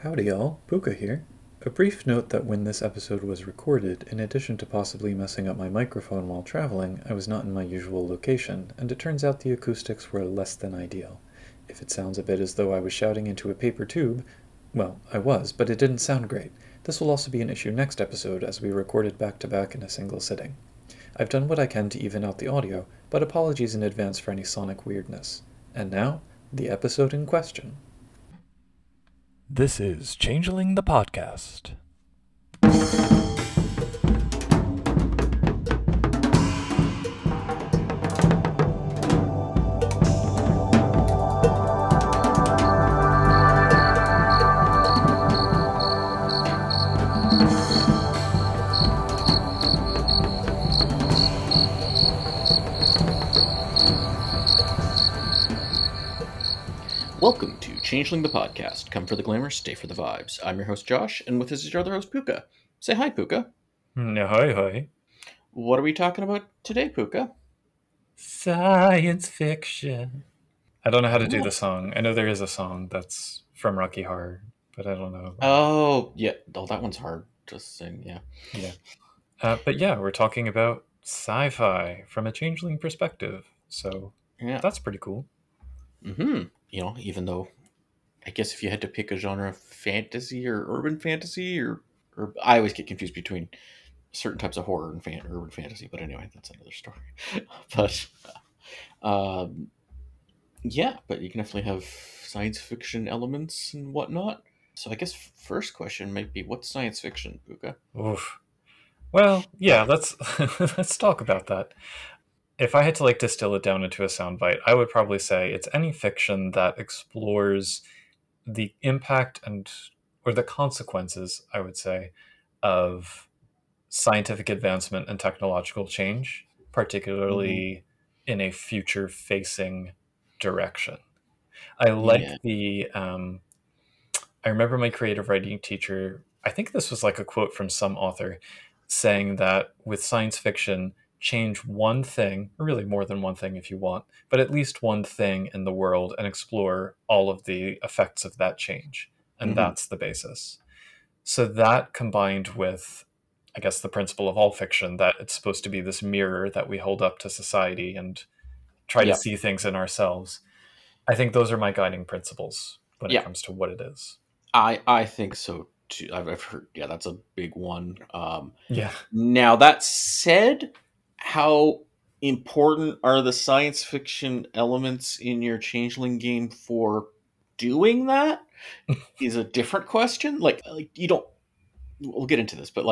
Howdy y'all, Puka here. A brief note that when this episode was recorded, in addition to possibly messing up my microphone while traveling, I was not in my usual location, and it turns out the acoustics were less than ideal. If it sounds a bit as though I was shouting into a paper tube, well, I was, but it didn't sound great. This will also be an issue next episode as we recorded back-to-back in a single sitting. I've done what I can to even out the audio, but apologies in advance for any sonic weirdness. And now, the episode in question. This is Changeling the Podcast. Welcome to Changeling the Podcast. Come for the glamour, stay for the vibes. I'm your host, Josh, and with us is your other host, Puka. Say hi, Puka. Hi, hi. What are we talking about today, Puka? Science fiction. I don't know how to do the song. I know there is a song that's from Rocky Horror, but I don't know. Oh, yeah. Oh, that one's hard to sing, yeah. Yeah. But yeah, we're talking about sci-fi from a changeling perspective. So Yeah. that's pretty cool. Mm-hmm. You know, even though, I guess if you had to pick a genre, fantasy or urban fantasy, or I always get confused between certain types of horror and urban fantasy, but anyway, that's another story. But, yeah, but you can definitely have science fiction elements and whatnot. So I guess first question might be, what's science fiction, Puka? Oof. Well, yeah, let's let's talk about that. If I had to distill it down into a soundbite, I would probably say it's any fiction that explores the impact or the consequences, I would say, of scientific advancement and technological change, particularly in a future-facing direction. I like I remember my creative writing teacher, I think this was a quote from some author, saying that with science fiction, change one thing, or really more than one thing if you want, but at least one thing in the world and explore all of the effects of that change. And that's the basis. So that combined with, I guess, the principle of all fiction, that it's supposed to be this mirror that we hold up to society and try to see things in ourselves. I think those are my guiding principles when it comes to what it is. I think so too. I've heard, that's a big one. Now, that said, how important are the science fiction elements in your Changeling game for doing that is a different question. You don't, we'll get into this, but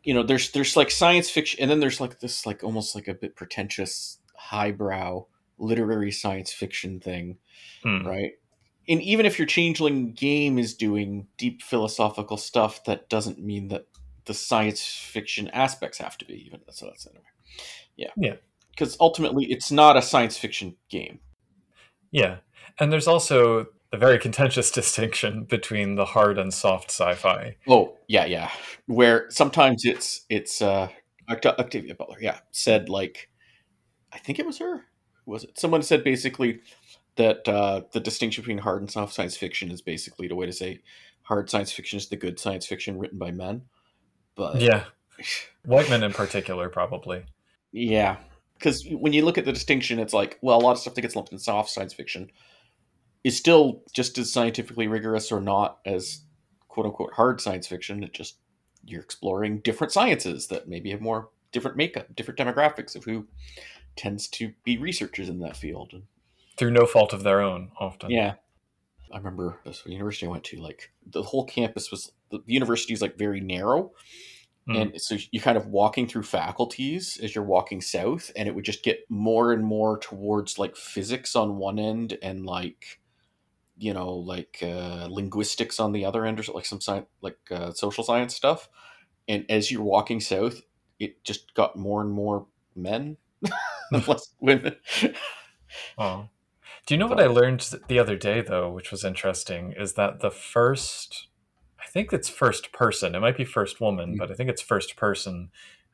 there's science fiction, and then there's this almost a bit pretentious highbrow literary science fiction thing, right? And even if your Changeling game is doing deep philosophical stuff, that doesn't mean that the science fiction aspects have to be even. So that's anyway. Yeah. Because ultimately, it's not a science fiction game. Yeah. And there's also a very contentious distinction between the hard and soft sci-fi. Oh, yeah. Where sometimes it's Octavia Butler, said, I think it was her. Who was it? Someone said basically that the distinction between hard and soft science fiction is basically the way to say hard science fiction is the good science fiction written by men. But yeah, white men in particular, probably. Yeah, because when you look at the distinction, it's a lot of stuff that gets lumped in soft science fiction is still just as scientifically rigorous or not as quote unquote hard science fiction. It just, you're exploring different sciences that maybe have more different makeup, different demographics of who tends to be researchers in that field. Through no fault of their own, often. Yeah. I remember the university I went to, the whole campus was, the university is very narrow. And so you're kind of walking through faculties as you're walking south, and it would just get more and more towards physics on one end and linguistics on the other end, or some science, social science stuff. And as you're walking south, it just got more and more men and less women. Oh. Do you know what I learned the other day, though, which was interesting, is that I think it's first person, it might be first woman, but I think it's first person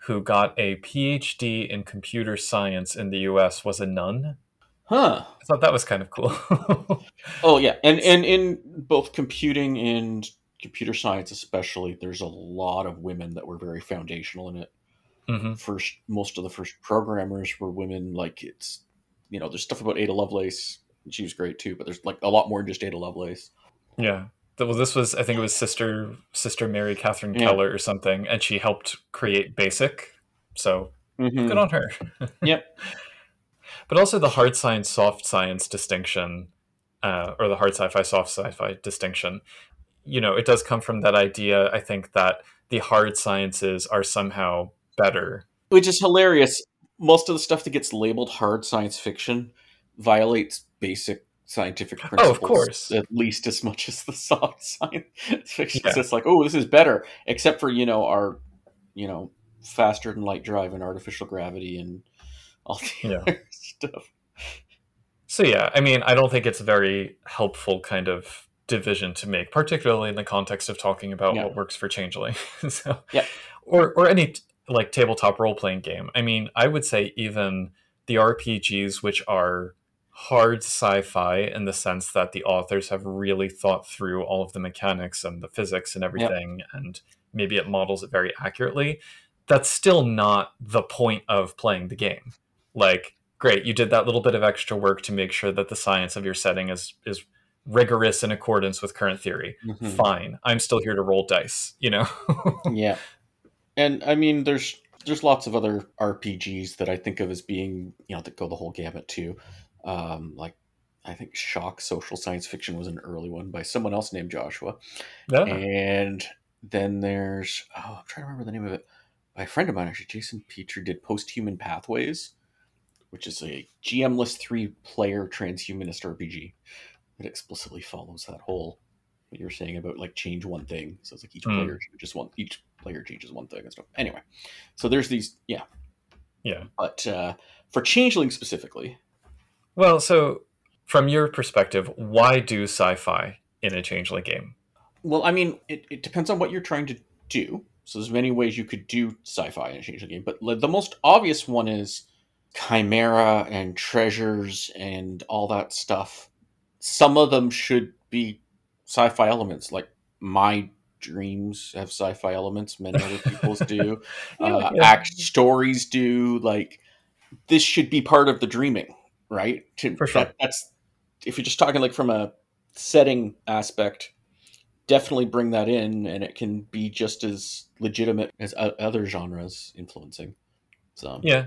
who got a PhD in computer science in the US was a nun. Huh. I thought that was kind of cool. Oh yeah, and in both computing and computer science, especially, there's a lot of women that were very foundational in it. Hmm. Most of the first programmers were women. Like it's, there's stuff about Ada Lovelace. She was great too, but there's like a lot more than just Ada Lovelace. Yeah. Well, this was, I think it was Sister Mary Catherine Yeah. Keller or something, and she helped create BASIC. So good Mm-hmm. on her. Yep. But also the hard science, soft science distinction, or the hard sci-fi, soft sci-fi distinction. It does come from that idea, I think, that the hard sciences are somehow better. Which is hilarious. Most of the stuff that gets labeled hard science fiction violates basic scientific Oh, of principles course. at least as much as the soft science fiction. Yeah. So it's like, oh, this is better, except for our faster than light drive and artificial gravity and all the Yeah. other stuff. So yeah, I mean, I don't think it's a very helpful kind of division to make, particularly in the context of talking about Yeah. what works for Changeling. So, Yeah. or any like tabletop role playing game. I mean, I would say even the RPGs which are hard sci-fi in the sense that the authors have really thought through all of the mechanics and the physics and Yeah. everything, and maybe it models it very accurately. That's still not the point of playing the game. Like, great, you did that little bit of extra work to make sure that the science of your setting is rigorous in accordance with current theory. Mm-hmm. Fine, I'm still here to roll dice. Yeah. And I mean, there's lots of other RPGs that I think of as being, that go the whole gamut too. Like I think Shock Social Science Fiction was an early one by someone else named Joshua. Yeah. And then there's, I'm trying to remember the name of it. By a friend of mine, actually, Jason Petrie, did Post-Human Pathways, which is a GM-less 3-player transhumanist RPG that explicitly follows that whole what you're saying about like change one thing. So it's like each player changes one thing and stuff. Anyway, so there's these, yeah. But for Changeling specifically, well, so from your perspective, why do sci-fi in a Changeling game? well, I mean, it depends on what you're trying to do. So there's many ways you could do sci-fi in a Changeling game, but the most obvious one is chimera and treasures and all that stuff. Some of them should be sci-fi elements, like my dreams have sci-fi elements, many other people's do. Stories do. Like, this should be part of the dreaming, right? For sure. That's if you're just talking like from a setting aspect, definitely bring that in, and it can be just as legitimate as other genres influencing. So yeah,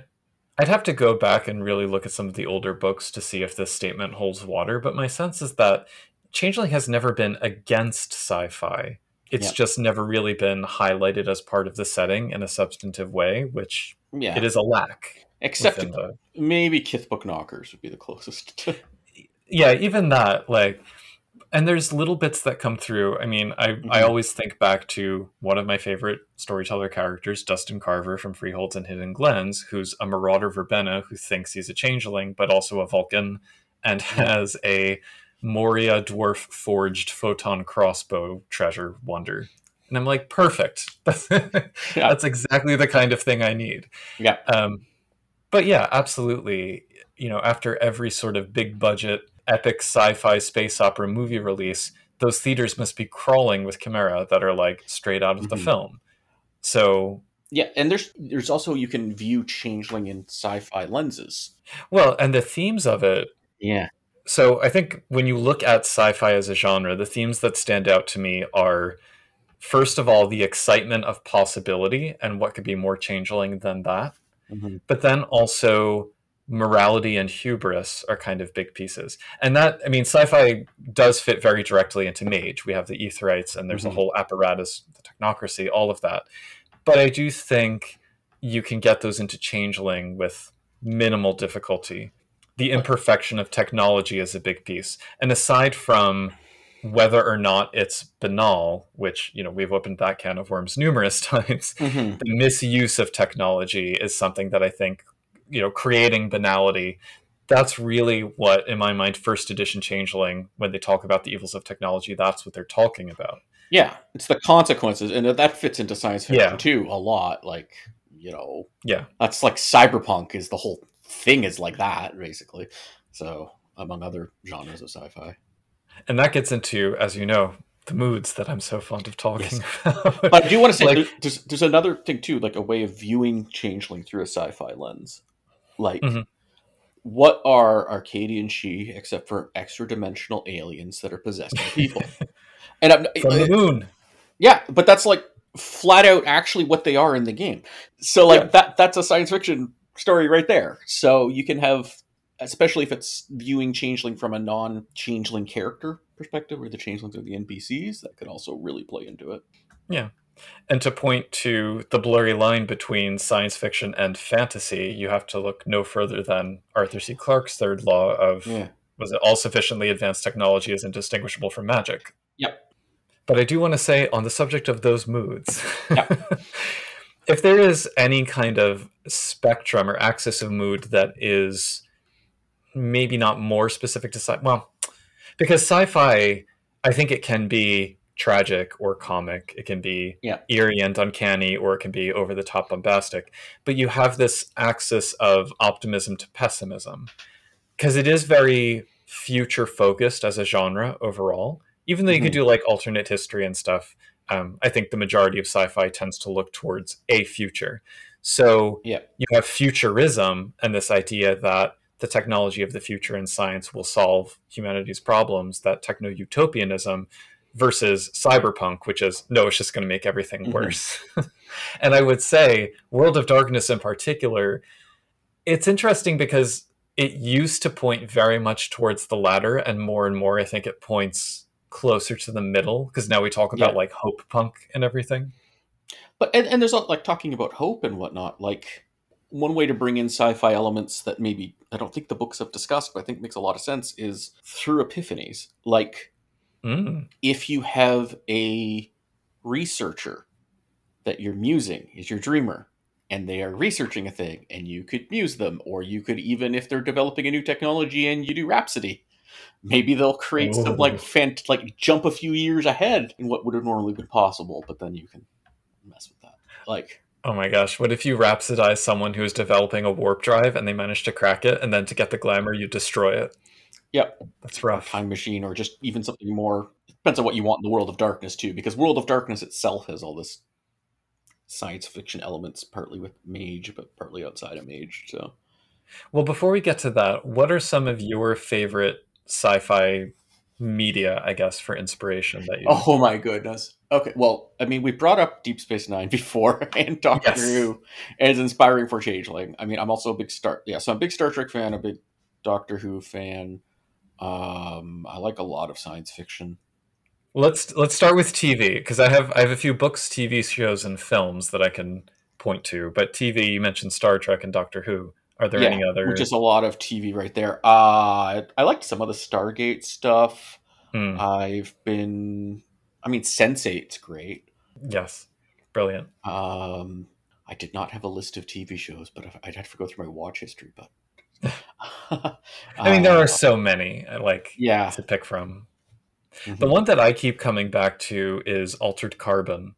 I'd have to go back and really look at some of the older books to see if this statement holds water, but my sense is that Changeling has never been against sci-fi. It's just never really been highlighted as part of the setting in a substantive way, which it is a lack. Except maybe Kithbook Knockers would be the closest. Yeah, even that, like, and there's little bits that come through. I mean, I always think back to one of my favorite storyteller characters, Dustin Carver from Freeholds and Hidden Glens, who's a marauder verbena who thinks he's a changeling, but also a Vulcan, and has a Moria dwarf forged photon crossbow treasure wonder. And I'm like, perfect. That's exactly the kind of thing I need. Yeah. But yeah, absolutely. After every sort of big budget epic sci-fi space opera movie release, those theaters must be crawling with chimera that are like straight out of the film. So yeah, and there's also, you can view Changeling in sci-fi lenses. Well, and the themes of it. Yeah. So I think when you look at sci-fi as a genre, the themes that stand out to me are, first of all, the excitement of possibility, and what could be more Changeling than that. But then also morality and hubris are kind of big pieces. And that, I mean, sci-fi does fit very directly into Mage. We have the Etherites, and there's a whole apparatus, the technocracy, all of that. But I do think you can get those into Changeling with minimal difficulty. The imperfection of technology is a big piece. And aside from whether or not it's banal, which, we've opened that can of worms numerous times, the misuse of technology is something that I think, creating banality, that's really what, in my mind, first edition Changeling, when they talk about the evils of technology, that's what they're talking about. Yeah, it's the consequences, and that fits into science fiction too a lot. Like, that's like cyberpunk, is the whole thing is like that, basically. So, among other genres of sci-fi. And that gets into, as you know, the moods that I'm so fond of talking about. But I do want to say like, there's another thing too, like a way of viewing Changeling through a sci-fi lens. Like, mhm. what are Arcadian She except for extra dimensional aliens that are possessing people? And From the moon. yeah, but that's like flat out actually what they are in the game. So like that's a science fiction story right there. So you can have, especially if it's viewing Changeling from a non-Changeling character perspective, where the Changelings are the NPCs, that could also really play into it. Yeah. And to point to the blurry line between science fiction and fantasy, you have to look no further than Arthur C. Clarke's third law of, was it all sufficiently advanced technology is indistinguishable from magic? Yep. But I do want to say, on the subject of those moods, Yep. if there is any kind of spectrum or axis of mood that is maybe not more specific to sci-fi, well, because sci-fi, I think it can be tragic or comic, it can be eerie and uncanny, or it can be over the top bombastic, but you have this axis of optimism to pessimism, because it is very future focused as a genre overall. Even though you could do like alternate history and stuff, I think the majority of sci-fi tends to look towards a future. So you have futurism and this idea that the technology of the future and science will solve humanity's problems, that techno-utopianism, versus cyberpunk, which is, no, it's just going to make everything worse. And I would say World of Darkness in particular, it's interesting because it used to point very much towards the latter, and more I think it points closer to the middle, because now we talk about like hope punk and everything. But and there's like talking about hope and whatnot, like one way to bring in sci-fi elements that maybe I don't think the books have discussed, but I think makes a lot of sense, is through epiphanies. Like, if you have a researcher that you're musing is your dreamer, and they are researching a thing, and you could muse them, or you could, even if they're developing a new technology and you do Rhapsody, maybe they'll create some like jump a few years ahead in what would have normally been possible, but then you can mess with that. Like, oh my gosh, what if you rhapsodize someone who is developing a warp drive and they manage to crack it, and then to get the glamour, you destroy it? Yep. That's rough. Time machine, or just even something more. It depends on what you want in the World of Darkness too, because World of Darkness itself has all this science fiction elements, partly with mage, but partly outside of mage. So, well, before we get to that, what are some of your favorite sci-fi media, I guess, for inspiration that you... Oh my goodness. Okay, well, I mean, we brought up Deep Space Nine before, and Doctor Who is inspiring for Changeling. I mean, I'm also a big so I'm a big Star Trek fan, a big Doctor Who fan. I like a lot of science fiction. Let's start with TV, because I have a few books, TV shows, and films that I can point to. But TV, you mentioned Star Trek and Doctor Who. Are there any other? Which is a lot of TV right there. I liked some of the Stargate stuff. Sense8's great. Yes, brilliant. I did not have a list of TV shows, but I'd have to go through my watch history. But I mean, there are so many, to pick from. The one that I keep coming back to is Altered Carbon,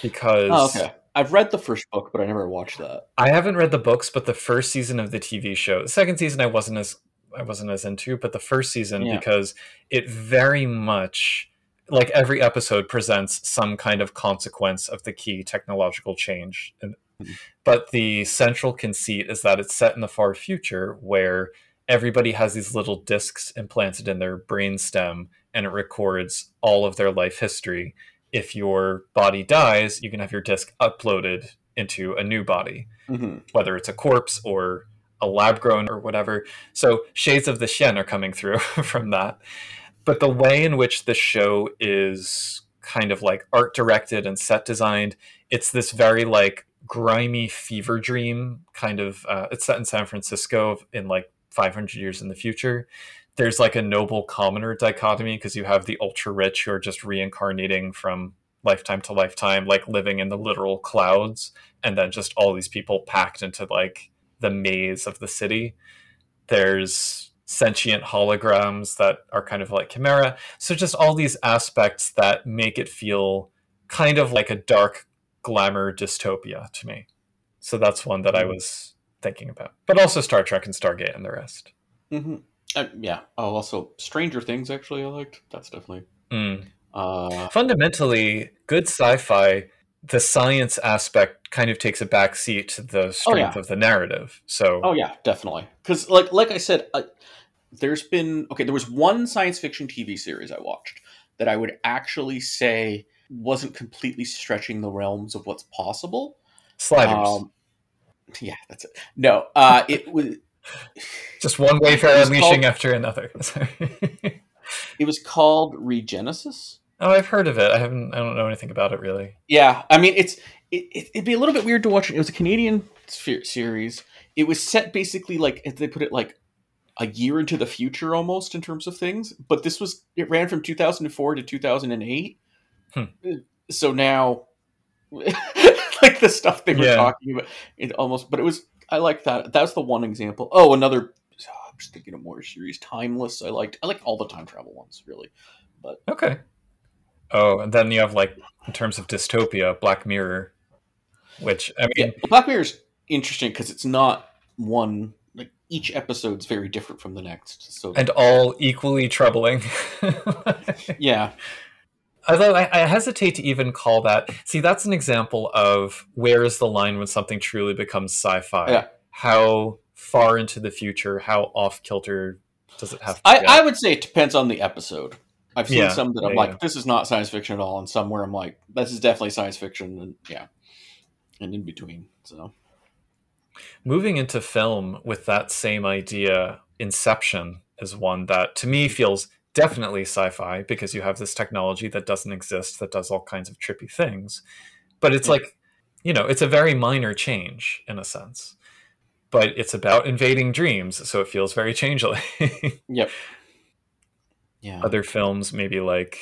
because I've read the first book, but I never watched that. I haven't read the books, but the first season of the TV show, the second season I wasn't as into, but the first season, because it very much, like, every episode presents some kind of consequence of the key technological change. But the central conceit is that it's set in the far future, where everybody has these little discs implanted in their brainstem, and it records all of their life history. If your body dies, you can have your disc uploaded into a new body, whether it's a corpse or a lab grown or whatever. So shades of the Shen are coming through from that. But the way in which the show is kind of like art directed and set designed, it's this very like grimy fever dream kind of, it's set in San Francisco in like 500 years in the future. There's like a noble commoner dichotomy, because you have the ultra rich who are just reincarnating from lifetime to lifetime, like living in the literal clouds, and then just all these people packed into like the maze of the city. There's sentient holograms that are kind of like chimera. So just all these aspects that make it feel kind of like a dark glamour dystopia to me. So that's one that I was thinking about, but also Star Trek and Stargate and the rest. Yeah. Oh, also Stranger Things. Actually, I liked. That's definitely. Mm. Uh, Fundamentally, good sci-fi, the science aspect kind of takes a back seat to the oh strength yeah. of the narrative. So, Oh yeah, definitely. Because like I said, there's been okay. There was one science fiction TV series I watched that I would actually say wasn't completely stretching the realms of what's possible. Sliders. Um, yeah, that's it. No, it was. Just one It Wayfarer was unleashing called. after another. Sorry. It was called Regenesis. Oh, I've heard of it. I don't know anything about it really. Yeah, I mean, it'd be a little bit weird to watch. It was a Canadian series. It was set basically like if they put it like a year into the future almost in terms of things. But it ran from 2004 to 2008. Hmm. So now, like the stuff they were Yeah. talking about, it almost. But it was I like that. That's the one example. Oh, another. I'm just thinking of more series. Timeless. I like all the time travel ones really, but Okay. Oh, and then you have like in terms of dystopia, Black Mirror, which I yeah, mean, Black Mirror's interesting because it's not one like each episode's very different from the next. So and all equally troubling. yeah, Although I hesitate to even call that. See, that's an example of where is the line when something truly becomes sci-fi? yeah. How far into the future? How off kilter does it have to I get? would say it depends on the episode. I've seen Yeah, some that yeah, I'm yeah. like, this is not science fiction at all, and some where I'm like, this is definitely science fiction, and yeah, and in between. So Moving into film with that same idea, Inception is one that to me feels definitely sci-fi because you have this technology that doesn't exist that does all kinds of trippy things. But it's yeah, like, it's a very minor change in a sense. But it's about invading dreams, so it feels very changeling. yep, yeah, Other films, maybe like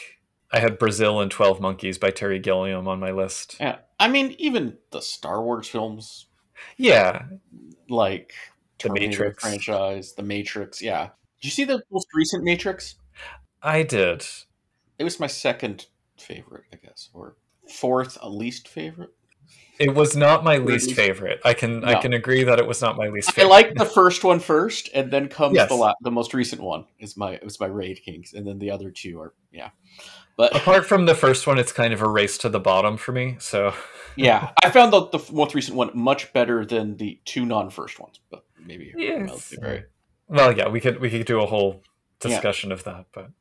I had Brazil and 12 Monkeys by Terry Gilliam on my list. yeah. I mean, even the Star Wars films, Yeah, like The Terminator Matrix. franchise, The Matrix. Yeah, did you see the most recent Matrix? I did. It was my second favorite, I guess, or fourth least favorite. It was not my Third least least. favorite. I No, can agree that it was not my least I favorite. like the first one first, and then comes Yes. the most recent one is my Raid Kings, and then the other two are yeah. But Apart from the first one, it's kind of a race to the bottom for me. So yeah, I found the most recent one much better than the two non-first ones. But maybe yes. right. Well, yeah, we could do a whole Yeah, discussion of that, but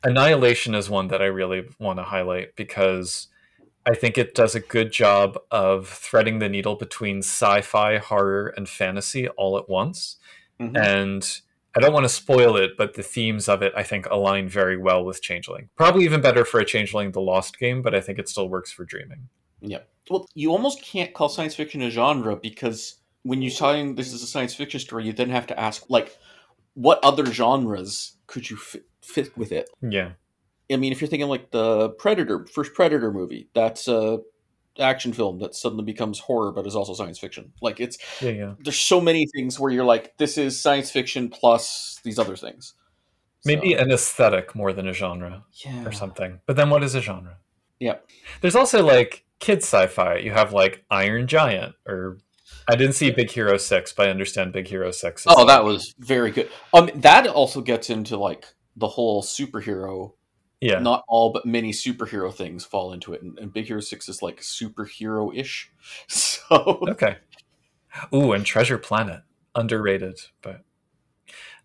Annihilation is one that I really want to highlight because I think it does a good job of threading the needle between sci-fi, horror, and fantasy all at once. hmm And I don't want to spoil it, but the themes of it I think align very well with Changeling. Probably even better for a Changeling the Lost game, but I think it still works for Dreaming. yeah. Well, you almost can't call science fiction a genre because when you're saying this is a science fiction story, you then have to ask like, what other genres could you fit with it? Yeah. I mean, if you're thinking like the first Predator movie, that's a action film that suddenly becomes horror, but is also science fiction. Like Yeah, yeah. there's so many things where you're like, this is science fiction plus these other things. Maybe So an aesthetic more than a genre or yeah, something. But then what is a genre? yeah. There's also like kids sci-fi. You have like Iron Giant or I didn't see Big Hero 6, but I understand Big Hero 6 is Oh, that like was very good. That also gets into like the whole superhero. yeah. Not all, but many superhero things fall into it, and Big Hero 6 is like superhero ish. So Okay. Ooh, and Treasure Planet. Underrated, but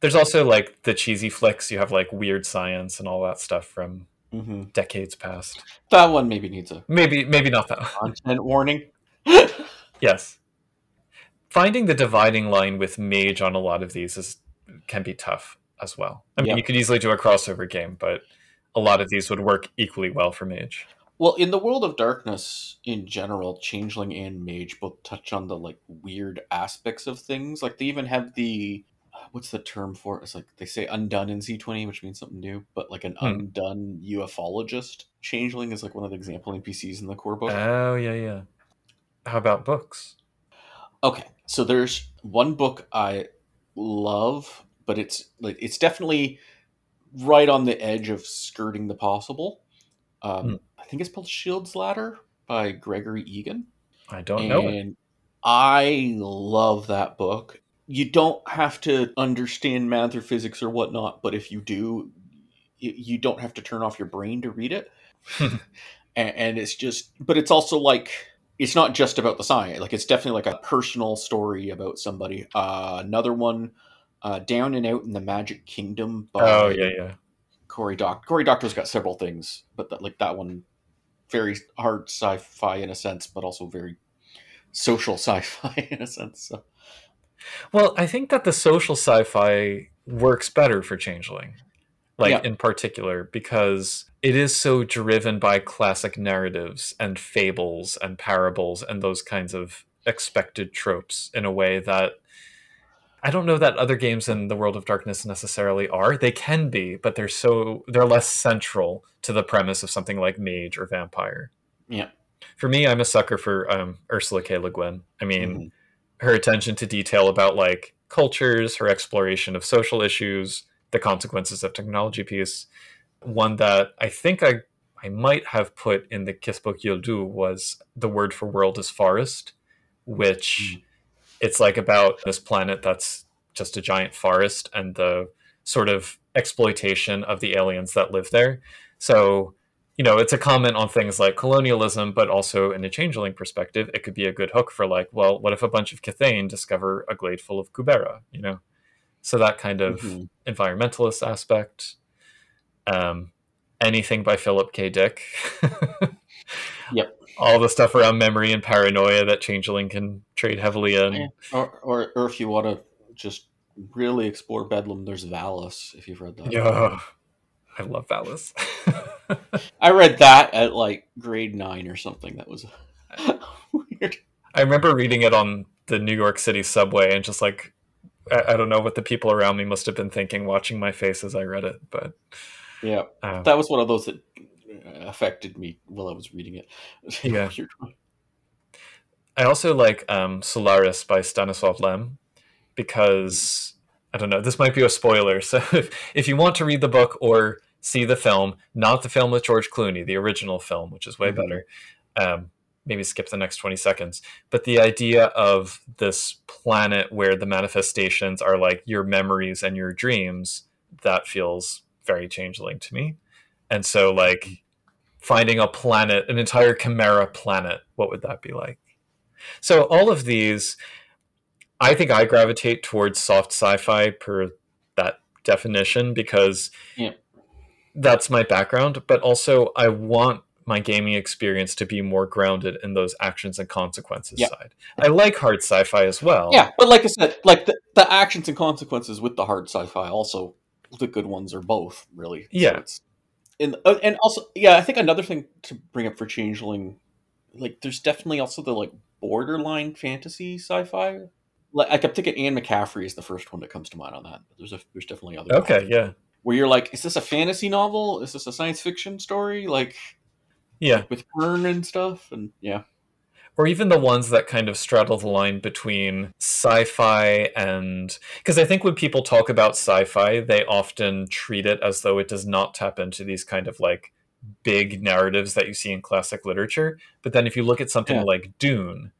there's also like the cheesy flicks. You have like Weird Science and all that stuff from mhm. decades past. That one maybe needs a Maybe not that one. content warning. Yes. Finding the dividing line with Mage on a lot of these can be tough as well. I mean, you Yep. could easily do a crossover game, but a lot of these would work equally well for Mage. Well, in the world of darkness in general, Changeling and Mage both touch on the like weird aspects of things. Like they even have the what's the term for it? It's like they say undone in C20, which means something new, but like an Hmm. undone ufologist. Changeling is like one of the example NPCs in the core book. Oh, yeah, yeah. How about books? Okay, so there's one book I love, but it's definitely right on the edge of skirting the possible. Hmm. I think it's called Shield's Ladder by Gregory Egan, I don't know it. and I love that book. you don't have to understand math or physics or whatnot, but if you do, you don't have to turn off your brain to read it. And it's just, but it's also like, it's not just about the science. Like, it's definitely like a personal story about somebody. Another one, Down and Out in the Magic Kingdom Oh, by yeah. Cory Doctorow. Cory Doctorow's got several things, but that one, very hard sci-fi in a sense, but also very social sci-fi in a sense. So. Well, I think that the social sci-fi works better for Changeling, like in particular, because it is so driven by classic narratives and fables and parables and those kinds of expected tropes in a way that I don't know that other games in the World of Darkness necessarily are. They can be, but they're less central to the premise of something like Mage or Vampire. Yeah. For me, I'm a sucker for Ursula K. Le Guin. I mean, her attention to detail about like cultures, her exploration of social issues, the consequences of technology piece. One that I think I might have put in the Kisbuk Yildu was The Word for World is Forest, which it's like about this planet that's just a giant forest and the sort of exploitation of the aliens that live there. So, you know, it's a comment on things like colonialism, but also in a Changeling perspective, it could be a good hook for like, well, what if a bunch of Cathane discover a glade full of Kubera, you know? So that kind of environmentalist aspect. Anything by Philip K. Dick. Yep. All the stuff around memory and paranoia that Changeling can trade heavily in. Yeah. Or if you want to just really explore Bedlam, there's Valis, if you've read that. Yeah, I love Valis. I read that at like grade 9 or something. That was weird. I remember reading it on the New York City subway and just like, I don't know what the people around me must have been thinking watching my face as I read it. But yeah, that was one of those that affected me while I was reading it. Yeah. I also like Solaris by Stanislav Lem because, I don't know, this might be a spoiler. So if you want to read the book or see the film, not the film with George Clooney, the original film, which is way better, maybe skip the next 20 seconds. But the idea of this planet where the manifestations are like your memories and your dreams, that feels very Changeling to me. And so like finding a planet, an entire chimera planet, what would that be like? So all of these, I think I gravitate towards soft sci-fi per that definition because that's my background, but also I want my gaming experience to be more grounded in those actions and consequences side. I like hard sci-fi as well. Yeah, but like I said, like the actions and consequences with the hard sci-fi, also the good ones are both, really. Yeah. So and also, yeah, I think another thing to bring up for Changeling, like there's definitely also the like borderline fantasy sci-fi. Like I'm thinking Anne McCaffrey is the first one that comes to mind on that. But there's definitely other Okay, yeah. Where you're like, is this a fantasy novel? Is this a science fiction story? Like with Kern and stuff, and or even the ones that kind of straddle the line between sci-fi and... Because I think when people talk about sci-fi, they often treat it as though it does not tap into these kind of like big narratives that you see in classic literature. But then if you look at something like Dune,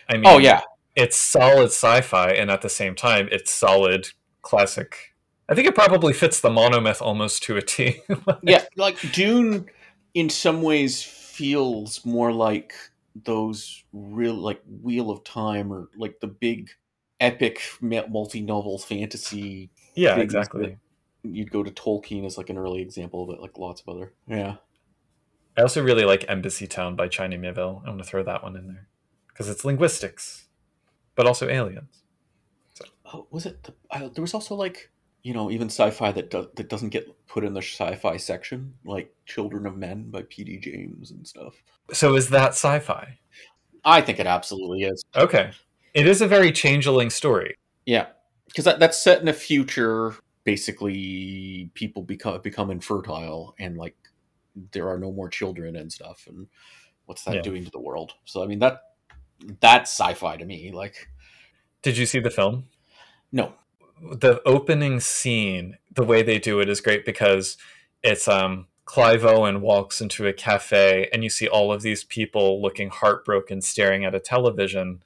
I mean, it's solid sci-fi, and at the same time, it's solid classic. I think it probably fits the monomyth almost to a T. Like Dune in some ways feels more like those real like Wheel of Time or like the big epic multi-novel fantasy exactly. You'd go to Tolkien as like an early example, but like lots of other I also really like Embassy Town by China Miéville. I'm going to throw that one in there because it's linguistics but also aliens. So. Was it there was also like, you know, even sci-fi that doesn't get put in the sci-fi section, like Children of Men by P.D. James and stuff. So is that sci-fi? I think it absolutely is. Okay. It is a very Changeling story. Yeah. Because that's set in a future, basically people become infertile and like there are no more children and stuff. And what's that doing to the world? So, I mean, that's sci-fi to me. Like, did you see the film? No. The opening scene, the way they do it is great because it's Clive Owen walks into a cafe and you see all of these people looking heartbroken, staring at a television.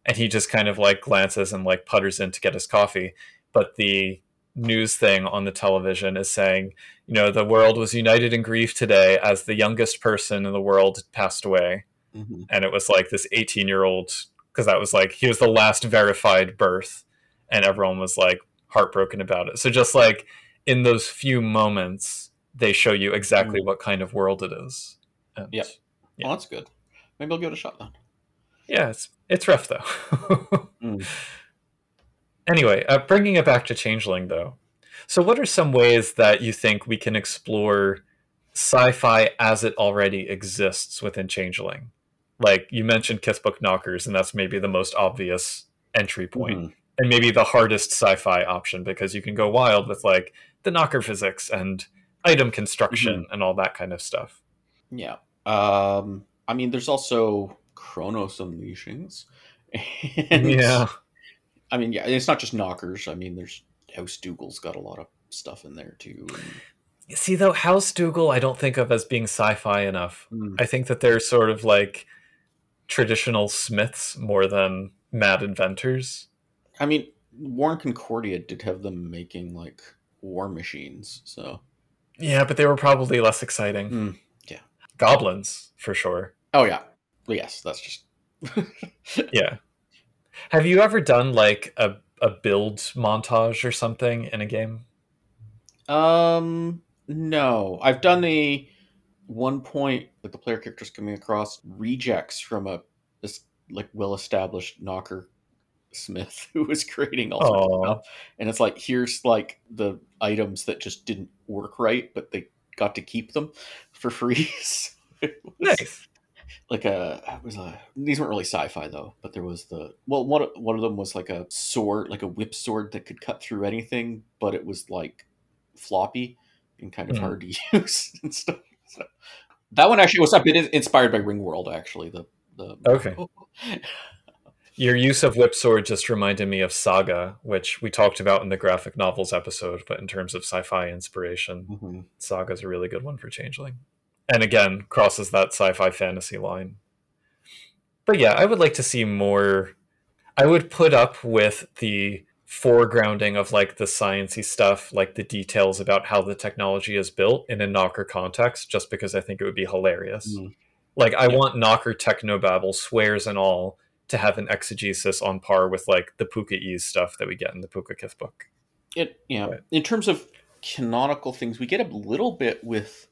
and he just kind of like glances and like putters in to get his coffee. But the news thing on the television is saying, you know, the world was united in grief today as the youngest person in the world passed away. Mm-hmm. And it was like this 18-year-old, because that was like, he was the last verified birth, and everyone was like heartbroken about it. So just like in those few moments, they show you exactly what kind of world it is. And, yeah. Well, that's good. Maybe I'll give it a shot then. Yeah, it's rough though. Anyway, bringing it back to Changeling though. So what are some ways that you think we can explore sci-fi as it already exists within Changeling? Like you mentioned Kithbook Knockers, and that's maybe the most obvious entry point, and maybe the hardest sci-fi option, because you can go wild with like the knocker physics and item construction and all that kind of stuff. Yeah. I mean, there's also Chronos Unleashings. Yeah. I mean, yeah, it's not just knockers. I mean, there's House Dougal's got a lot of stuff in there too. See, though, House Dougal I don't think of as being sci-fi enough. I think that they're sort of like traditional smiths more than mad inventors. I mean, Warren Concordia did have them making like war machines, so yeah, but they were probably less exciting. Yeah, goblins for sure. Oh yeah, well, yes, that's just yeah. Have you ever done like a build montage or something in a game? No, I've done a one point like the player characters coming across rejects from this like well-established knocker smith who was creating all sorts of stuff, and it's like, here's like the items that just didn't work right, but they got to keep them for free. Nice. Like these weren't really sci-fi though, but there was one of them was like a sword, like a whip sword that could cut through anything, but it was like floppy and kind of hard to use and stuff. So that one actually was a bit inspired by Ringworld, actually. Okay. Your use of whip sword just reminded me of Saga, which we talked about in the graphic novels episode, but in terms of sci-fi inspiration, Saga's a really good one for Changeling. And again, crosses that sci-fi fantasy line. But yeah, I would like to see more. I would put up with the foregrounding of like the sciencey stuff, like the details about how the technology is built in a knocker context, just because I think it would be hilarious. Like I want knocker technobabble, swears and all, to have an exegesis on par with like the Puka Ease stuff that we get in the Puka Kithbook. In terms of canonical things, we get a little bit with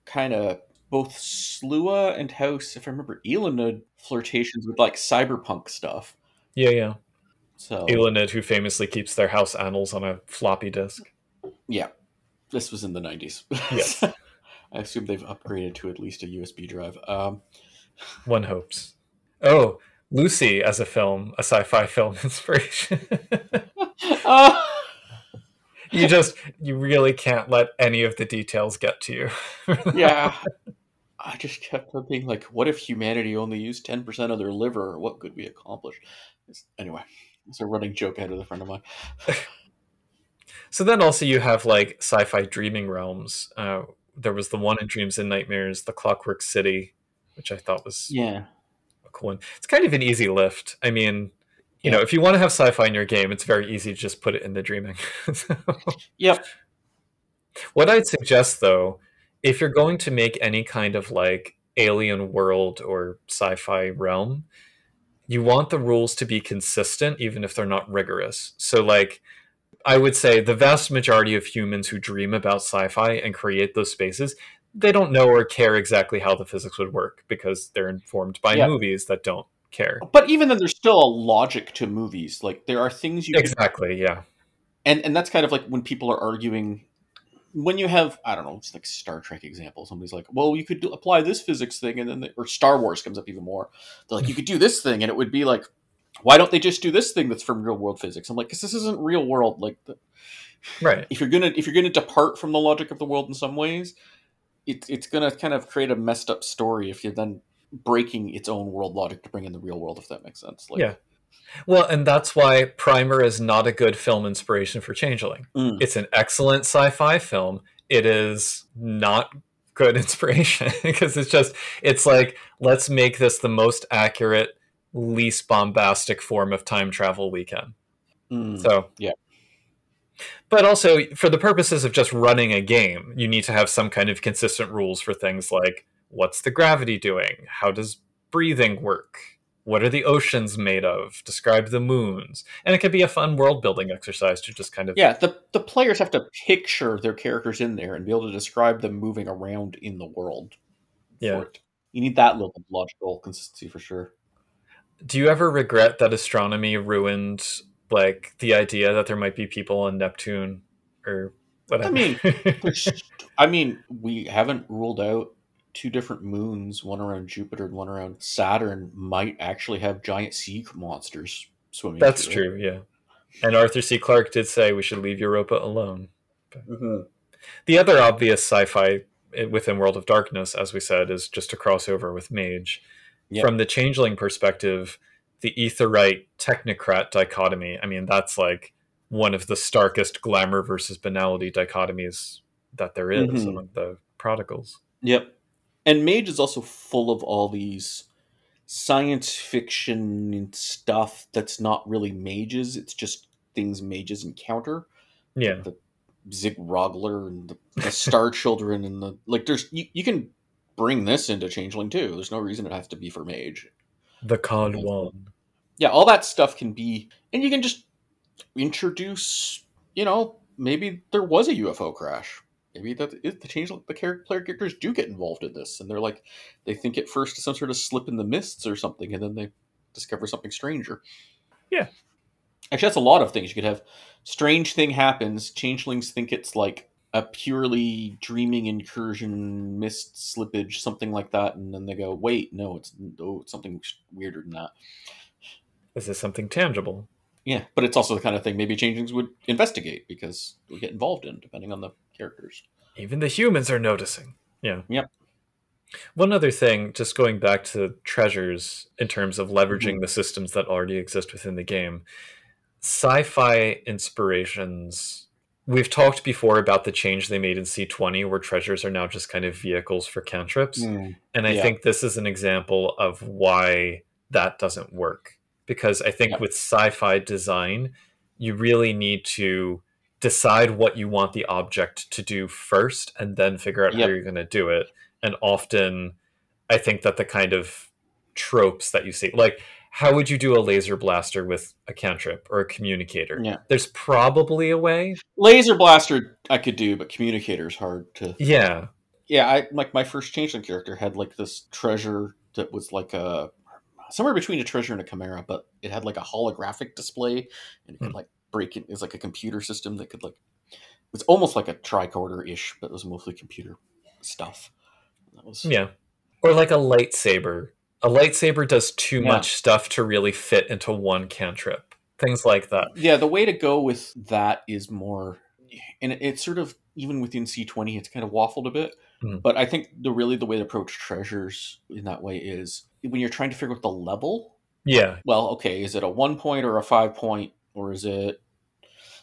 kind of both Slua and House, if I remember, Elenid flirtations with like cyberpunk stuff. Yeah. So Elenid, who famously keeps their house annals on a floppy disk. Yeah, this was in the 90s. Yes. I assume they've upgraded to at least a USB drive. One hopes. Oh, Lucy as a film, a sci-fi film inspiration. You really can't let any of the details get to you. Yeah. I just kept being like, what if humanity only used 10% of their liver? What could we accomplish? Anyway, it's a running joke out of the friend of mine. So then also you have like sci-fi dreaming realms. There was the one in Dreams and Nightmares, the Clockwork City, which I thought was a cool one. It's kind of an easy lift. I mean, you know, if you want to have sci-fi in your game, it's very easy to just put it in the dreaming. Yep. What I'd suggest, though, if you're going to make any kind of like alien world or sci-fi realm, you want the rules to be consistent, even if they're not rigorous. So like, I would say the vast majority of humans who dream about sci-fi and create those spaces, they don't know or care exactly how the physics would work because they're informed by movies that don't care. But even then, there's still a logic to movies. Like there are things you yeah. And that's kind of like when people are arguing. When you have, I don't know, it's like Star Trek example. Somebody's like, well, you could apply this physics thing, and then or Star Wars comes up even more. They're like, you could do this thing, and it would be like, why don't they just do this thing that's from real world physics? I'm like, because this isn't real world. Like, right. If you're gonna depart from the logic of the world in some ways, it's gonna kind of create a messed up story if you're then breaking its own world logic to bring in the real world. If that makes sense. Like, yeah. Well, and that's why Primer is not a good film inspiration for Changeling. It's an excellent sci-fi film. It is not good inspiration because it's like, let's make this the most accurate least bombastic form of time travel we can. So, yeah. but also for the purposes of just running a game, you need to have some kind of consistent rules for things like what's the gravity doing? How does breathing work? What are the oceans made of? Describe the moons. And it could be a fun world building exercise to just kind of... Yeah, the players have to picture their characters in there and be able to describe them moving around in the world. Yeah. You need that level of logical consistency for sure. Do you ever regret that astronomy ruined like the idea that there might be people on Neptune or whatever? I mean, we haven't ruled out 2 different moons, one around Jupiter and one around Saturn, might actually have giant sea monsters swimming. That's true, yeah. And Arthur C. Clarke did say we should leave Europa alone. The other obvious sci-fi within World of Darkness, as we said, is just a crossover with Mage. Yep. From the Changeling perspective, the Aetheryte technocrat dichotomy, I mean, that's like one of the starkest glamour versus banality dichotomies that there is among the prodigals. Yep. And Mage is also full of all these science fiction stuff that's not really mages. It's just things mages encounter. Yeah. Like the Zig Rogler and the Star Children and the... Like, there's... You can bring this into Changeling, too. There's no reason it has to be for Mage. The Cod One. Yeah, all that stuff can be... And you can just introduce, maybe there was a UFO crash. Maybe that is the Changeling, the player characters do get involved in this, and they're like, they think at first it's some sort of slip in the mists or something, and then they discover something stranger. Yeah. Actually, that's a lot of things. You could have strange thing happens, Changelings think it's like a purely dreaming incursion, mist slippage, something like that, and then they go, wait, no, it's something weirder than that. This is something tangible. Yeah, but it's also the kind of thing maybe Changelings would investigate because they get involved in, depending on the characters. Even the humans are noticing. Yeah. Yep. One other thing, just going back to treasures in terms of leveraging the systems that already exist within the game, sci-fi inspirations. We've talked before about the change they made in C20 where treasures are now just kind of vehicles for cantrips. And I think this is an example of why that doesn't work. Because I think with sci-fi design, you really need to decide what you want the object to do first and then figure out how you're going to do it. And often, I think that the kind of tropes that you see, like, how would you do a laser blaster with a cantrip or a communicator? Yeah. There's probably a way. Laser blaster I could do, but communicator is hard to... Yeah. Yeah, like my first Changeling character had like this treasure that was like a... somewhere between a treasure and a chimera, but it had like a holographic display and it could like break it. It was like a computer system that could like, it was almost like a tricorder-ish, but it was mostly computer stuff. That was... Yeah. Or like a lightsaber. A lightsaber does too much stuff to really fit into one cantrip. Things like that. Yeah, the way to go with that is more, and it's sort of, even within C20, it's kind of waffled a bit. But I think the way to approach treasures in that way is when you're trying to figure out the level. Yeah. Well, okay, is it a 1 point or a 5 point, or is it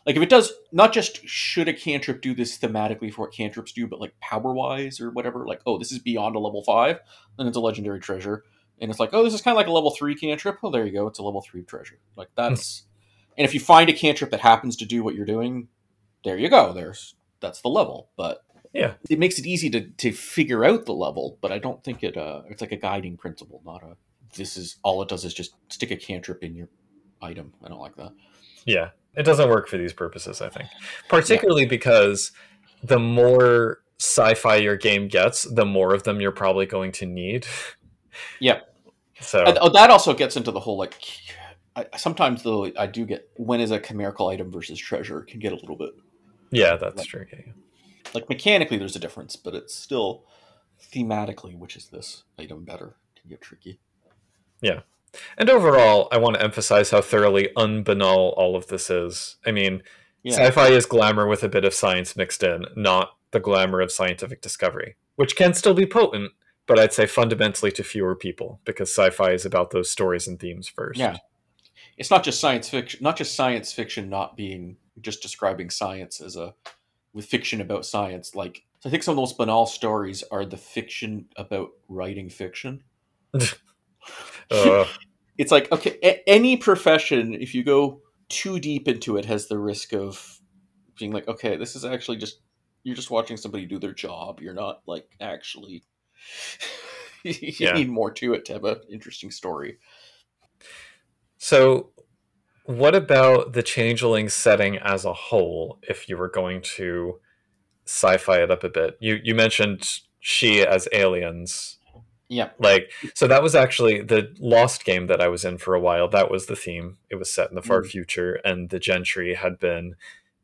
like if it does not just should a cantrip do this thematically for what cantrips do, but like power wise or whatever? Like, oh, this is beyond a level 5, then it's a legendary treasure, and it's like, oh, this is kind of like a level 3 cantrip. Oh, there you go, it's a level 3 treasure. Like that's, and if you find a cantrip that happens to do what you're doing, there you go. That's the level, but. Yeah, it makes it easy to figure out the level, but I don't think it's like a guiding principle, not a, this is all it does is just stick a cantrip in your item. I don't like that. Yeah, it doesn't work for these purposes, I think. Particularly because the more sci-fi your game gets, the more of them you're probably going to need. Yeah. So that also gets into the whole, like, sometimes though I do get, when is a chimerical item versus treasure can get a little bit. Yeah, that's true. Yeah. Like mechanically there's a difference, but it's still thematically, which is this item better, can get tricky. Yeah. And overall, I want to emphasize how thoroughly unbanal all of this is. I mean, sci-fi is glamour with a bit of science mixed in, not the glamour of scientific discovery, which can still be potent, but I'd say fundamentally to fewer people, because sci-fi is about those stories and themes first. Yeah. It's not just science fiction not being just describing science as with fiction about science. Like, I think some of the most banal stories are the fiction about writing fiction. it's like, okay, any profession, if you go too deep into it, has the risk of being like, okay, this is actually just, you're just watching somebody do their job. You're not like actually, you Yeah. need more to it to have an interesting story. So what about the Changeling setting as a whole, if you were going to sci-fi it up a bit? You mentioned she as aliens. Yeah. Like, so that was actually the Lost game that I was in for a while. That was the theme. It was set in the far future, and the Gentry had been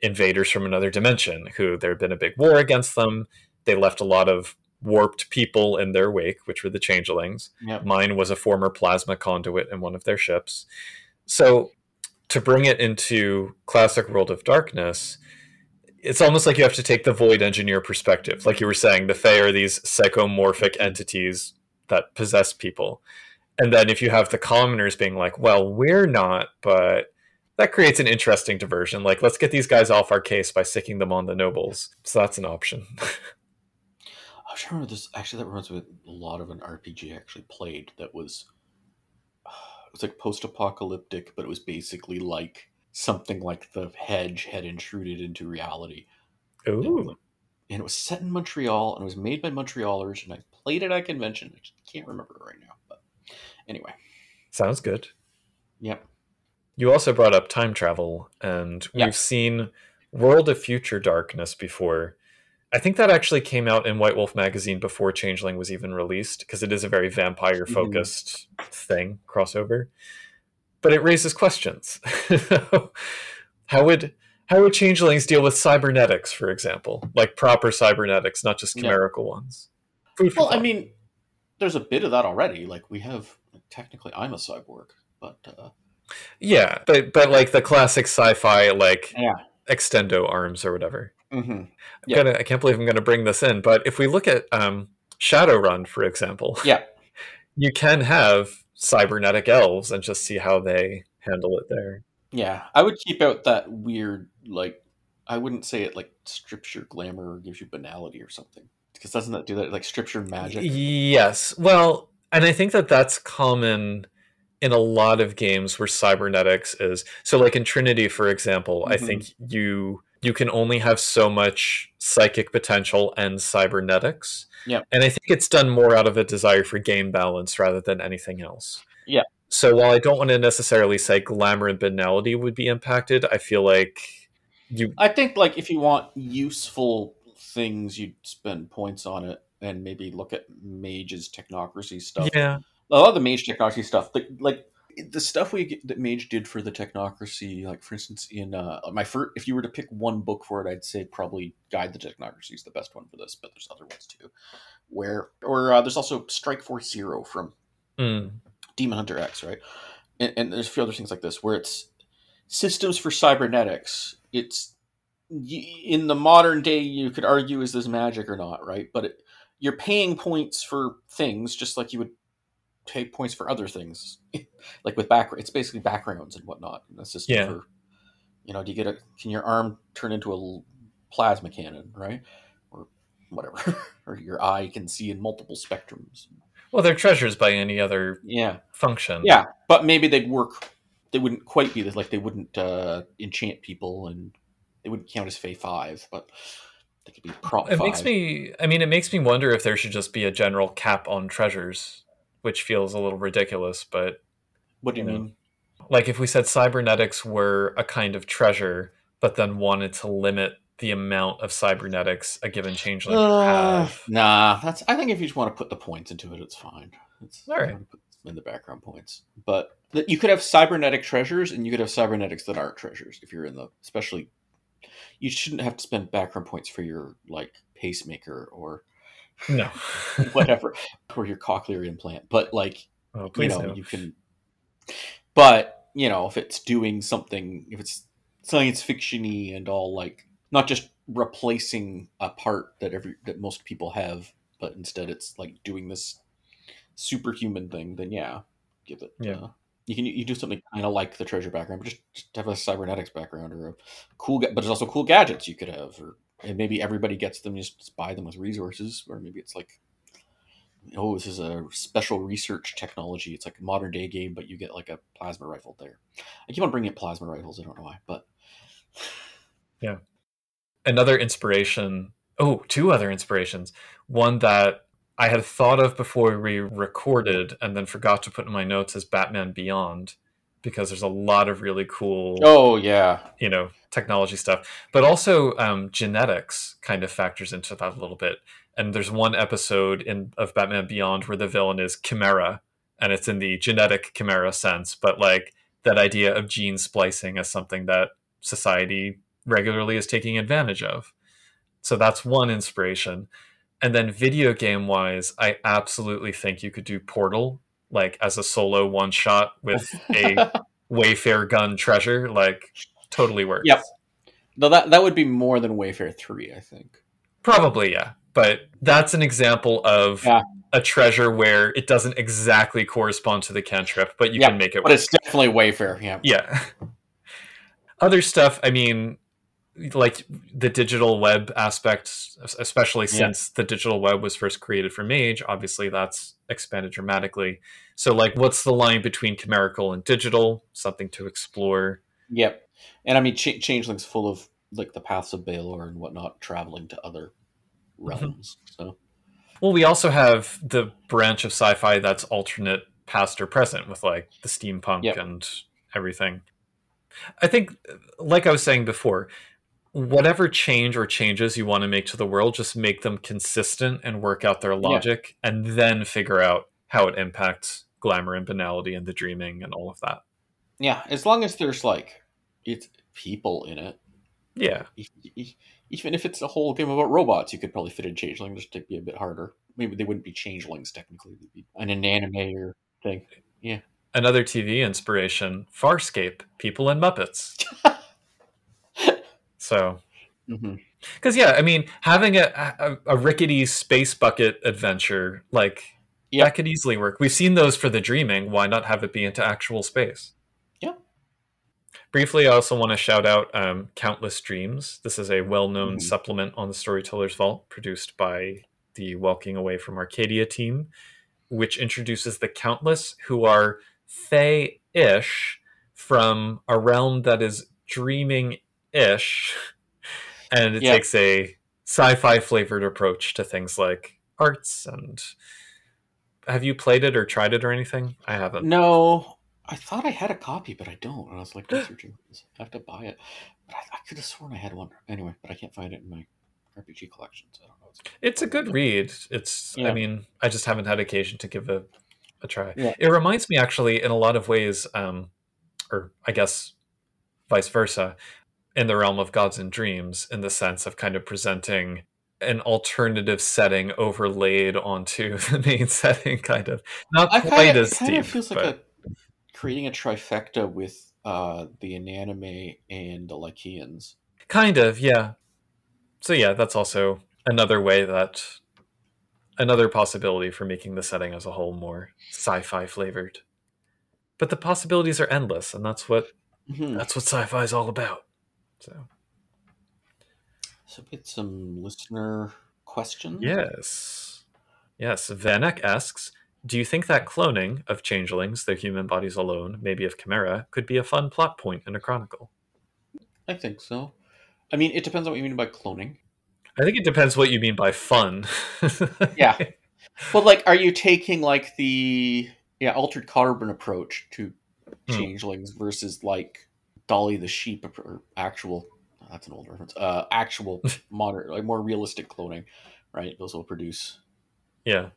invaders from another dimension who there had been a big war against them. They left a lot of warped people in their wake, which were the Changelings. Yep. Mine was a former plasma conduit in one of their ships. So to bring it into classic World of Darkness, it's almost like you have to take the Void Engineer perspective. Like you were saying, the Fae are these psychomorphic entities that possess people. And then if you have the commoners being like, well, we're not, but that creates an interesting diversion. Like, let's get these guys off our case by sticking them on the nobles. So that's an option. I was trying to remember this. Actually, that reminds me of a lot of an RPG I actually played that was, it was like post-apocalyptic, but it was basically like something like the Hedge had intruded into reality. Ooh. And it was set in Montreal, and it was made by Montrealers, and I played it at a convention. I just can't remember it right now, but anyway. Sounds good. Yep. You also brought up time travel, and Yeah. we've seen World of Future Darkness before. I think that actually came out in White Wolf magazine before Changeling was even released, because it is a very vampire-focused thing, crossover. But it raises questions. How would changelings deal with cybernetics, for example? Like proper cybernetics, not just chimerical ones. Food for Well, I thought. mean, there's a bit of that already. Like we have, technically, I'm a cyborg, but Yeah, but like the classic sci-fi, like yeah. extendo arms or whatever. Mm-hmm. I can't believe I'm going to bring this in, but if we look at Shadowrun, for example, Yeah. you can have cybernetic elves and just see how they handle it there. Yeah. I would keep out that weird, like, I wouldn't say it like strips your glamour or gives you banality or something. Because doesn't that do that? Like strips your magic? Yes. Well, and I think that that's common in a lot of games where cybernetics is. So like in Trinity, for example, I think you can only have so much psychic potential and cybernetics. Yeah. And I think it's done more out of a desire for game balance rather than anything else. Yeah. So while I don't want to necessarily say glamour and banality would be impacted, I feel like I think like if you want useful things, you'd spend points on it and maybe look at Mage's technocracy stuff. Yeah. A lot of the Mage technocracy stuff, like the stuff that Mage did for the technocracy, like for instance in my first, if you were to pick one book for it, I'd say probably Guide the Technocracy is the best one for this, but there's other ones too. There's also Strike Force Zero from Demon Hunter X, right? And there's a few other things like this where it's systems for cybernetics. It's in the modern day, you could argue, is this magic or not, right? But you're paying points for things just like you would pay points for other things, like with it's basically backgrounds and whatnot in a system for, do you can your arm turn into a plasma cannon, right? Or whatever, or your eye can see in multiple spectrums. Well, they're treasures by any other function. Yeah, but maybe they wouldn't quite be this, like they wouldn't enchant people and they wouldn't count as Fae 5, but they could be Prop 5. It makes me wonder if there should just be a general cap on treasures, which feels a little ridiculous, but... What do you mean? Like if we said cybernetics were a kind of treasure, but then wanted to limit the amount of cybernetics a given changeling could have. Nah, I think if you just want to put the points into it, it's fine. All right. Put in the background points. But you could have cybernetic treasures and you could have cybernetics that aren't treasures. If you're especially, you shouldn't have to spend background points for your like pacemaker or no whatever, or your cochlear implant. But like, no. you can. But if it's doing something, if it's science fiction-y and all, like not just replacing a part that most people have, but instead it's like doing this superhuman thing, then give it. You do something kind of like the treasure background, but just have a cybernetics background or a cool. But there's also cool gadgets you could have, and maybe everybody gets them. Just buy them with resources, or maybe it's like oh, this is a special research technology. It's like a modern day game, but you get like a plasma rifle there. I keep on bringing up plasma rifles. I don't know why, but Yeah. Another inspiration. Oh, two other inspirations. One that I had thought of before we recorded and then forgot to put in my notes is Batman Beyond, because there's a lot of really cool, oh yeah, technology stuff. But also genetics kind of factors into that a little bit. And there's one episode of Batman Beyond where the villain is Chimera, and it's in the genetic Chimera sense, but like that idea of gene splicing as something that society regularly is taking advantage of. So that's one inspiration. And then video game wise, I absolutely think you could do Portal like as a solo one shot with a Wayfair gun treasure. Like totally works. Yep. No, that would be more than Wayfair 3, I think. Probably, yeah. But that's an example of Yeah. a treasure where it doesn't exactly correspond to the cantrip, but you can make it But work. it's definitely Wayfair, yeah. Yeah. Other stuff, I mean, like the digital web aspect, especially since the digital web was first created for Mage, obviously that's expanded dramatically. So like, what's the line between chimerical and digital? Something to explore. Yep. And I mean, Changeling's full of like the paths of Baelor and whatnot, traveling to other realms. So, well, we also have the branch of sci-fi that's alternate past or present with like the steampunk and everything. I think, like I was saying before, whatever change or changes you want to make to the world, just make them consistent and work out their logic, and then figure out how it impacts glamour and banality and the dreaming and all of that. Yeah, as long as there's like it's people in it. Yeah. Even if it's a whole game about robots, you could probably fit in Changeling. Just to be a bit harder. Maybe they wouldn't be changelings technically; they'd be an animator thing. Yeah. Another TV inspiration: Farscape, People and Muppets. So, because I mean, having a rickety space bucket adventure, like that could easily work. We've seen those for the dreaming. Why not have it be into actual space? Yeah. Briefly, I also want to shout out Countless Dreams. This is a well-known supplement on the Storyteller's Vault, produced by the Walking Away from Arcadia team, which introduces the Countless, who are Fae-ish from a realm that is dreaming-ish, and it takes a sci-fi flavored approach to things like arts. And have you played it or tried it or anything? I haven't. No, I thought I had a copy, but I don't. And I was like researching this. I have to buy it. But I could have sworn I had one anyway, but I can't find it in my RPG collection, so I don't know. It's a good read. It's I mean, I just haven't had occasion to give a try. Yeah. It reminds me actually in a lot of ways, or I guess vice versa, in the realm of Gods and Dreams, in the sense of kind of presenting an alternative setting overlaid onto the main setting, kind of. Not quite as steep. It kind of feels like creating a trifecta with the Inanimate and the Lycaeans. Kind of, yeah. So yeah, that's also another possibility for making the setting as a whole more sci-fi flavored. But the possibilities are endless, and that's what sci-fi is all about. So we get some listener questions. Yes. Vanek asks, do you think that cloning of changelings, their human bodies alone, maybe of Chimera, could be a fun plot point in a chronicle? I think so. I mean, it depends on what you mean by cloning. I think it depends what you mean by fun. Yeah. But like, are you taking like the altered carbon approach to changelings versus like Dolly the sheep or actual? That's an old reference. Actual modern, like more realistic cloning, right? Those will produce. Yeah.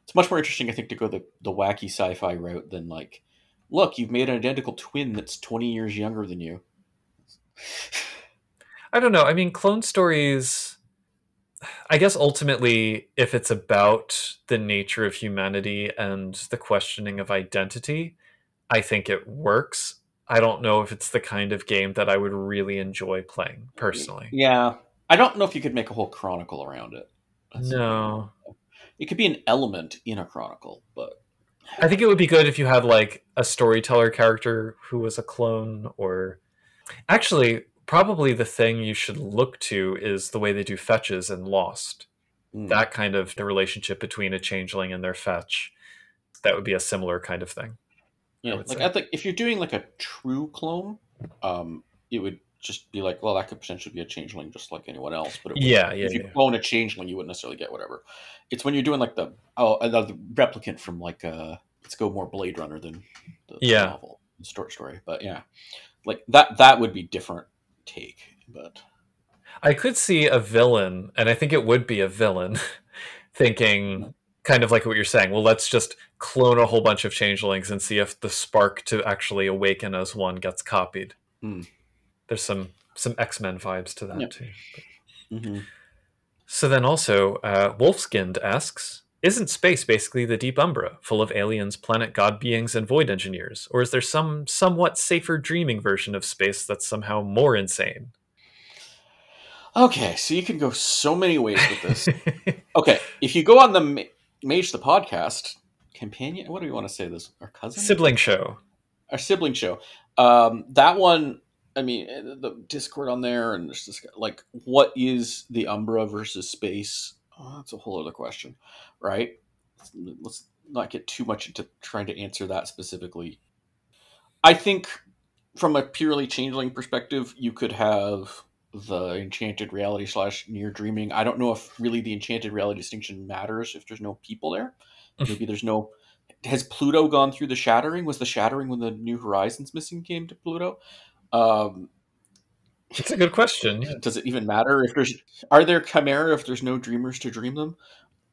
It's much more interesting, I think, to go the wacky sci-fi route than like, look, you've made an identical twin that's 20 years younger than you. I don't know. I mean, clone stories, I guess ultimately, if it's about the nature of humanity and the questioning of identity, I think it works. I don't know if it's the kind of game that I would really enjoy playing, personally. Yeah. I don't know if you could make a whole chronicle around it. No. It could be an element in a chronicle, but... I think it would be good if you had, like, a storyteller character who was a clone, or... Actually, probably the thing you should look to is the way they do fetches in Lost. that kind of the relationship between a changeling and their fetch, that would be a similar kind of thing. Yeah, like I think if you're doing like a true clone, it would just be like, well, that could potentially be a changeling just like anyone else. But if you clone a changeling, you wouldn't necessarily get whatever. It's when you're doing like the replicant from like let's go more Blade Runner than the novel story. But yeah, like that would be different take. But I could see a villain, and I think it would be a villain, thinking kind of like what you're saying. Well, let's just clone a whole bunch of changelings and see if the spark to actually awaken as one gets copied. There's some X-Men vibes to that too. Mm-hmm. So then also, Wolfskind asks, isn't space basically the deep umbra, full of aliens, planet god beings, and void engineers? Or is there some somewhat safer dreaming version of space that's somehow more insane? Okay, so you can go so many ways with this. Okay, if you go on the Mage the Podcast companion, what do you want to say this? Our cousin? Sibling show. Our sibling show. That one, I mean, the Discord on there, and there's this, like, what is the Umbra versus space? Oh, that's a whole other question, right? Let's not get too much into trying to answer that specifically. I think from a purely changeling perspective, you could have the enchanted reality / near dreaming. I don't know if really the enchanted reality distinction matters if there's no people there. Maybe there's no... Has Pluto gone through the shattering? Was the shattering when the New Horizons mission came to Pluto? It's a good question. Yeah. Does it even matter if there's... Are there chimera if there's no dreamers to dream them?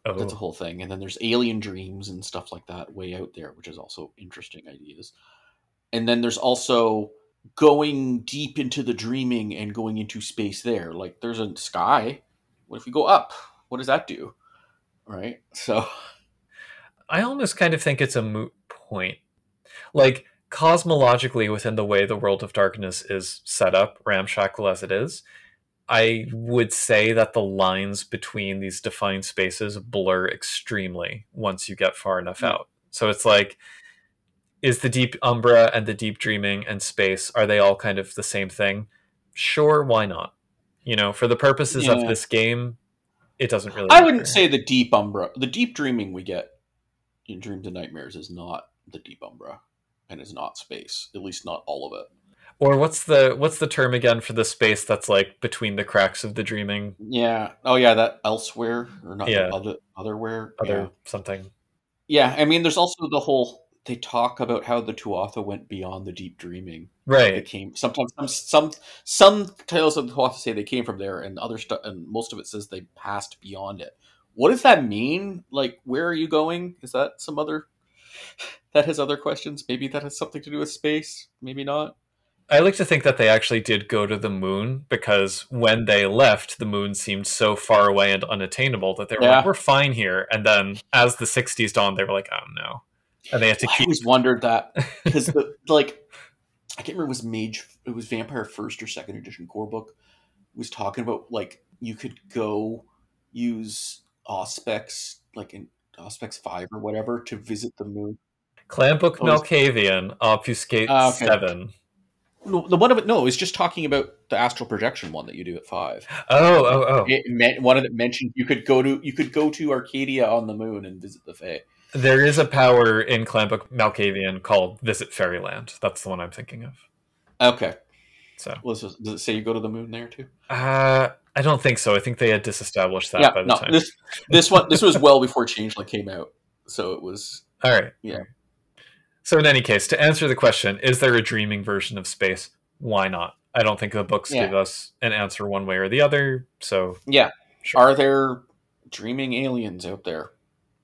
Oh. That's a whole thing. And then there's alien dreams and stuff like that way out there, which is also interesting ideas. And then there's also going deep into the dreaming and going into space there. Like, there's a sky. What if we go up? What does that do? Right? So... I almost kind of think it's a moot point. Like, cosmologically, within the way the world of darkness is set up, ramshackle as it is, I would say that the lines between these defined spaces blur extremely once you get far enough out. So it's like, is the deep umbra and the deep dreaming and space, are they all kind of the same thing? Sure, why not? You know, for the purposes of this game, it doesn't really matter. I wouldn't say the deep umbra. The deep dreaming we get in Dreams and Nightmares is not the deep umbra, and is not space. At least not all of it. Or what's the term again for the space that's like between the cracks of the dreaming? Yeah. Oh yeah, that elsewhere or not? Yeah. Otherwhere. Other something. Yeah, I mean, there's also the whole. They talk about how the Tuatha went beyond the deep dreaming. Right. They came sometimes. Some tales of the Tuatha say they came from there, and other stuff, and most of it says they passed beyond it. What does that mean? Like, where are you going? Is that some other... That has other questions? Maybe that has something to do with space? Maybe not? I like to think that they actually did go to the moon, because when they left, the moon seemed so far away and unattainable that they were like, we're fine here. And then as the 60s dawned, they were like, oh no. And they had to keep... I always wondered that. Because, I can't remember it was Vampire 1st or 2nd edition core book. It was talking about, like, you could go use... Auspex, like in Auspex 5 or whatever, to visit the moon. Clan Book Malkavian, Obfuscate 7. No, the one of it, no, it was just talking about the astral projection one that you do at 5. Oh. One of it mentioned you could go to Arcadia on the moon and visit the Fae. There is a power in Clan Book Malkavian called Visit Fairyland. That's the one I'm thinking of. Okay. So, does it say you go to the moon there too? I don't think so. I think they had disestablished that by the time. This was well before Changeling came out, so it was all right. Yeah. So in any case, to answer the question, is there a dreaming version of space? Why not? I don't think the books give us an answer one way or the other. So yeah, sure. Are there dreaming aliens out there?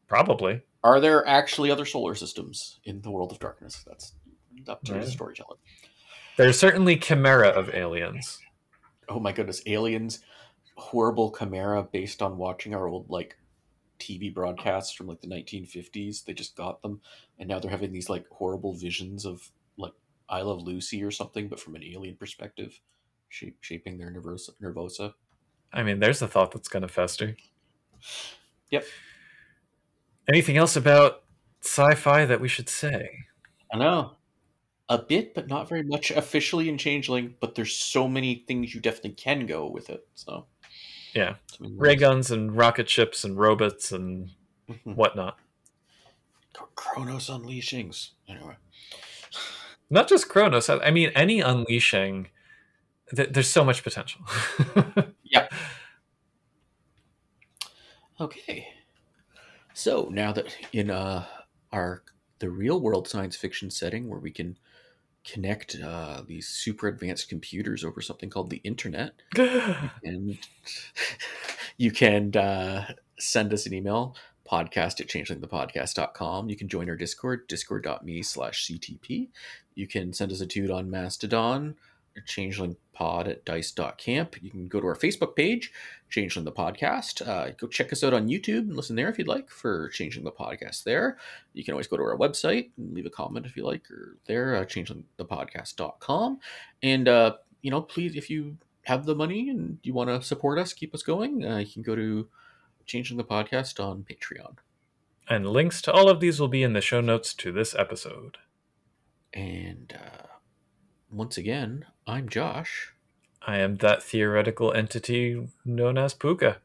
Probably. Are there actually other solar systems in the world of darkness? That's up to the storyteller. There's certainly chimera of aliens. Oh my goodness, aliens. Horrible chimera based on watching our old TV broadcasts from the 1950s. They just got them, and now they're having these horrible visions of I Love Lucy or something, but from an alien perspective, shaping their nervosa. I mean, there's a thought that's going to fester. Yep. Anything else about sci-fi that we should say? I know. A bit, but not very much officially in Changeling, but there's so many things you definitely can go with it, so... Yeah. Ray guns and rocket ships and robots and whatnot. Kronos unleashings. Anyway. Not just Kronos. I mean, any unleashing, there's so much potential. Yeah. Okay. So now that in the real world science fiction setting where we can connect these super advanced computers over something called the internet, and you can send us an email, podcast@changelingthepodcast.com. You can join our Discord, discord.me/CTP. You can send us a toot on Mastodon, changelingpod@dice.camp. You can go to our Facebook page, Changeling the Podcast. Go check us out on YouTube and listen there if you'd like for Changeling the Podcast there. You can always go to our website and leave a comment if you like, or there, changelingthepodcast.com. And, please, if you have the money and you want to support us, keep us going, you can go to Changeling the Podcast on Patreon. And links to all of these will be in the show notes to this episode. And once again, I'm Josh. I am that theoretical entity known as Puka.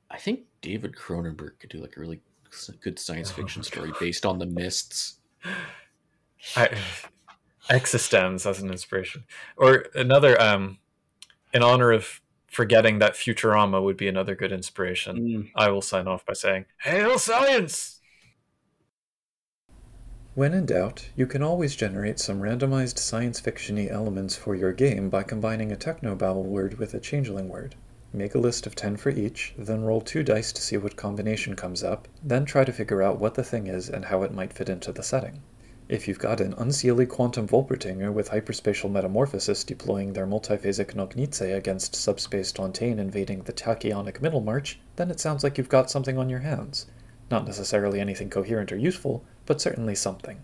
I think David Cronenberg could do like a really good science fiction story based on the mists. Existenz as an inspiration. Or another, in honor of forgetting that Futurama would be another good inspiration. I will sign off by saying, Hail Science! When in doubt, you can always generate some randomized science fiction-y elements for your game by combining a technobabble word with a changeling word. Make a list of 10 for each, then roll 2 dice to see what combination comes up, then try to figure out what the thing is and how it might fit into the setting. If you've got an unseelie quantum Volpertinger with hyperspatial metamorphosis deploying their multiphasic Nognitze against subspace Tontaine invading the tachyonic Middlemarch, then it sounds like you've got something on your hands. Not necessarily anything coherent or useful, but certainly something.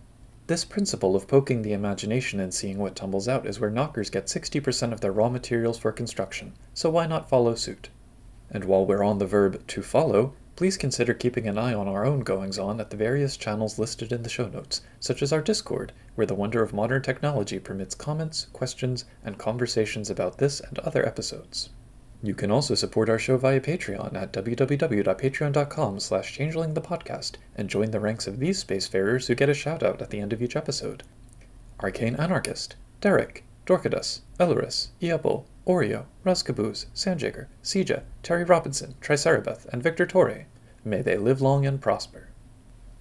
This principle of poking the imagination and seeing what tumbles out is where knockers get 60% of their raw materials for construction, so why not follow suit? And while we're on the verb to follow, please consider keeping an eye on our own goings-on at the various channels listed in the show notes, such as our Discord, where the wonder of modern technology permits comments, questions, and conversations about this and other episodes. You can also support our show via Patreon at www.patreon.com/changelingthepodcast and join the ranks of these spacefarers who get a shout-out at the end of each episode. Arcane Anarchist, Derek, Dorcadus, Elorus, Iapol, Oreo, Ruskaboos, Sandjager, Sija, Terry Robinson, Tricerabeth, and Victor Torre. May they live long and prosper.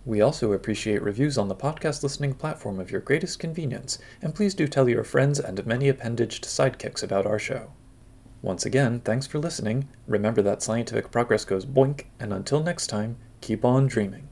We also appreciate reviews on the podcast listening platform of your greatest convenience, and please do tell your friends and many appendaged sidekicks about our show. Once again, thanks for listening, remember that scientific progress goes boink, and until next time, keep on dreaming.